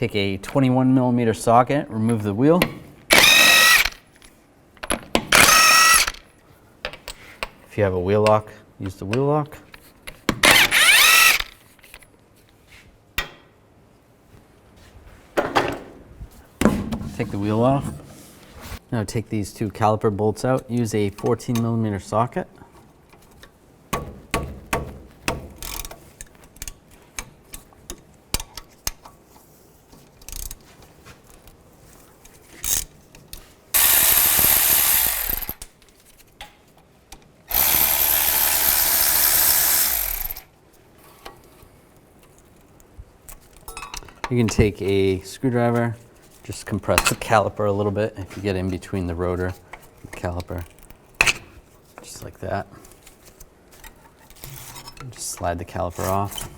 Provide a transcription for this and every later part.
Take a 21mm socket, remove the wheel. If you have a wheel lock, use the wheel lock. Take the wheel off. Now take these two caliper bolts out. Use a 14mm socket. You can take a screwdriver, just compress the caliper a little bit if you get in between the rotor and the caliper, just like that. And just slide the caliper off.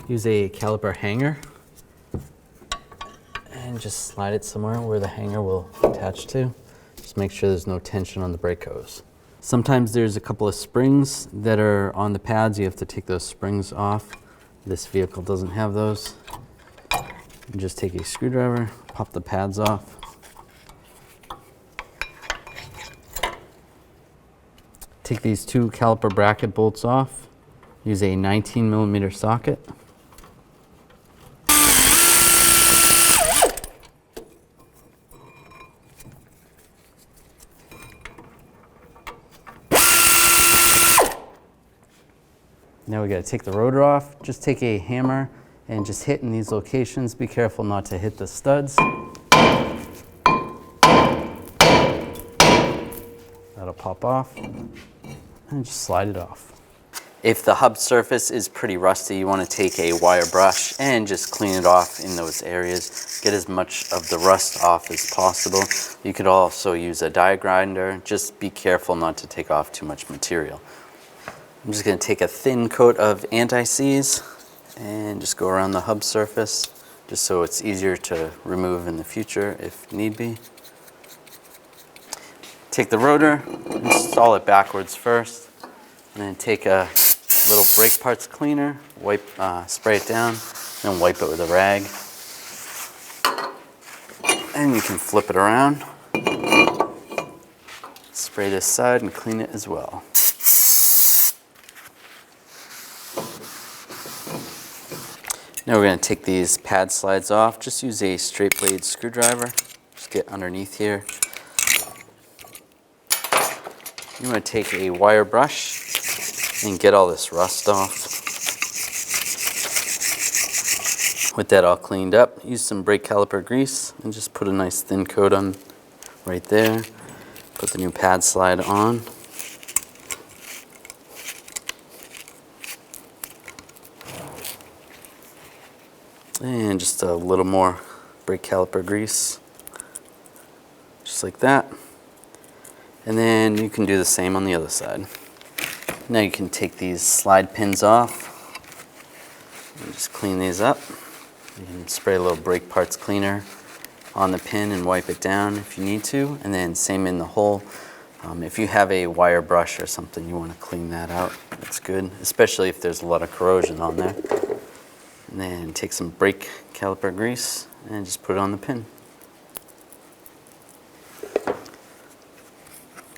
Use a caliper hanger and just slide it somewhere where the hanger will attach to. Just make sure there's no tension on the brake hose. Sometimes there's a couple of springs that are on the pads. You have to take those springs off. This vehicle doesn't have those. And just take a screwdriver, pop the pads off. Take these two caliper bracket bolts off. Use a 19mm socket. Now we got to take the rotor off. Just take a hammer and just hit in these locations. Be careful not to hit the studs. That'll pop off and just slide it off. If the hub surface is pretty rusty, you want to take a wire brush and just clean it off in those areas. Get as much of the rust off as possible. You could also use a die grinder. Just be careful not to take off too much material. I'm just going to take a thin coat of anti-seize and just go around the hub surface, just so it's easier to remove in the future if need be. Take the rotor, install it backwards first, and then take a little brake parts cleaner, spray it down, and wipe it with a rag. And you can flip it around, spray this side and clean it as well. Now we're going to take these pad slides off. Just use a straight blade screwdriver. Just get underneath here. You want to take a wire brush and get all this rust off. With that all cleaned up, use some brake caliper grease and just put a nice thin coat on right there. Put the new pad slide on. And just a little more brake caliper grease, just like that. And then you can do the same on the other side. Now you can take these slide pins off and just clean these up. You can spray a little brake parts cleaner on the pin and wipe it down if you need to. And then same in the hole. If you have a wire brush or something, you want to clean that out. That's good, especially if there's a lot of corrosion on there. And then take some brake caliper grease and just put it on the pin.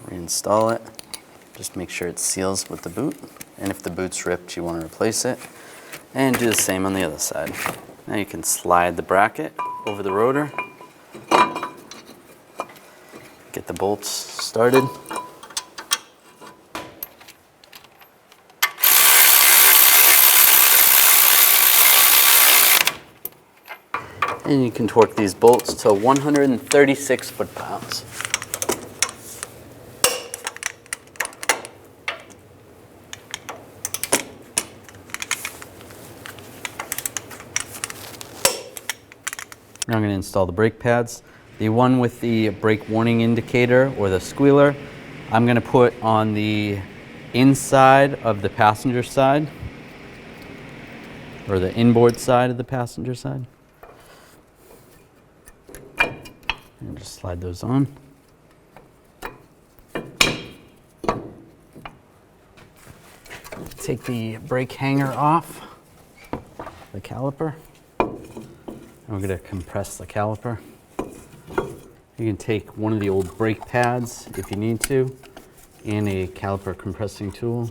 Reinstall it. Just make sure it seals with the boot. And if the boot's ripped, you want to replace it. And do the same on the other side. Now you can slide the bracket over the rotor. Get the bolts started. And you can torque these bolts to 136 foot-pounds. Now I'm going to install the brake pads. The one with the brake warning indicator or the squealer, I'm going to put on the inside of the passenger side, or the inboard side of the passenger side. And just slide those on. Take the brake hanger off the caliper. we're going to compress the caliper. You can take one of the old brake pads if you need to, and a caliper compressing tool.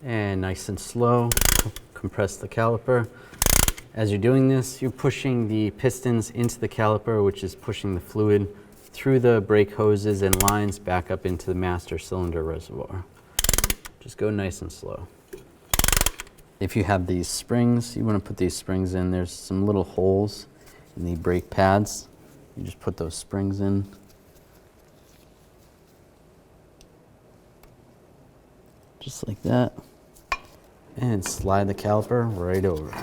And nice and slow, compress the caliper. As you're doing this, you're pushing the pistons into the caliper, which is pushing the fluid through the brake hoses and lines back up into the master cylinder reservoir. Just go nice and slow. If you have these springs, you want to put these springs in. There's some little holes in the brake pads. You just put those springs in. Just like that. And slide the caliper right over.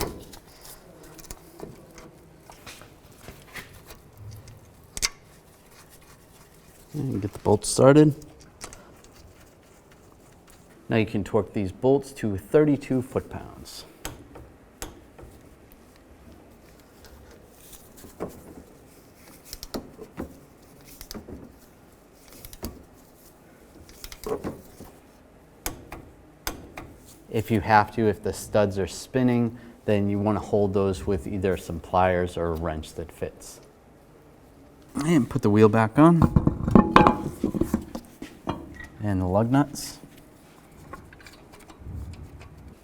And get the bolts started. Now you can torque these bolts to 32 foot-pounds. If you have to, if the studs are spinning, then you want to hold those with either some pliers or a wrench that fits. And put the wheel back on. And the lug nuts.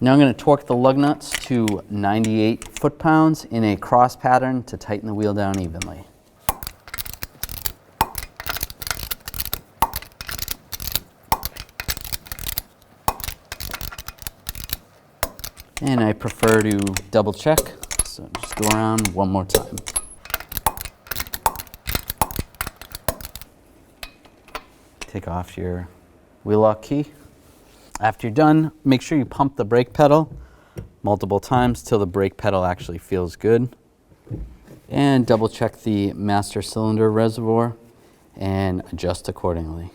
Now I'm going to torque the lug nuts to 98 foot-pounds in a cross pattern to tighten the wheel down evenly. And I prefer to double check, so just go around one more time. Take off your wheel lock key. After you're done, make sure you pump the brake pedal multiple times till the brake pedal actually feels good. And double check the master cylinder reservoir and adjust accordingly.